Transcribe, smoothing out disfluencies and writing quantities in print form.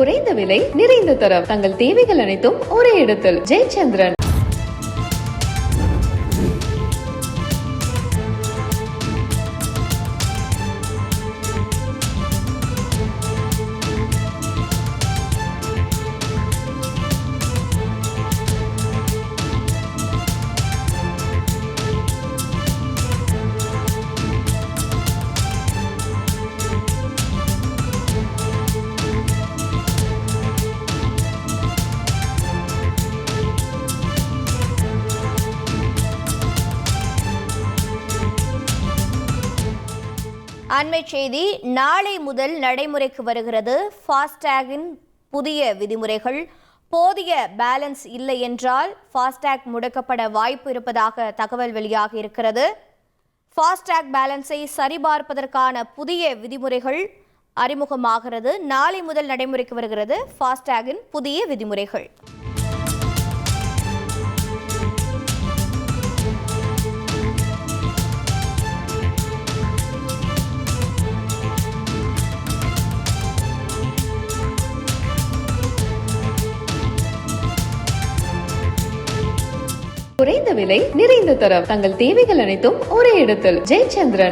குறைந்த விலை நிறைந்த தரம் தங்கள் தேவைகள் அனைத்தும் ஒரே இடத்தில் ஜெயச்சந்திரன். அண்மை செய்தி. நாளை முதல் நடைமுறைக்கு வருகிறது ஃபாஸ்டேகின் புதிய விதிமுறைகள். போதிய பேலன்ஸ் இல்லை என்றால் ஃபாஸ்டேக் முடக்கப்பட வாய்ப்பு இருப்பதாக தகவல் வெளியாகி இருக்கிறது. ஃபாஸ்டேக் பேலன்ஸை சரிபார்ப்பதற்கான புதிய விதிமுறைகள் அறிமுகமாகிறது. நாளை முதல் நடைமுறைக்கு வருகிறது ஃபாஸ்டேகின் புதிய விதிமுறைகள். குறைந்த விலை நிறைந்த தரம் தங்கள் தேவைகள் அனைத்தும் ஒரே இடத்தில் ஜெயச்சந்திரன்.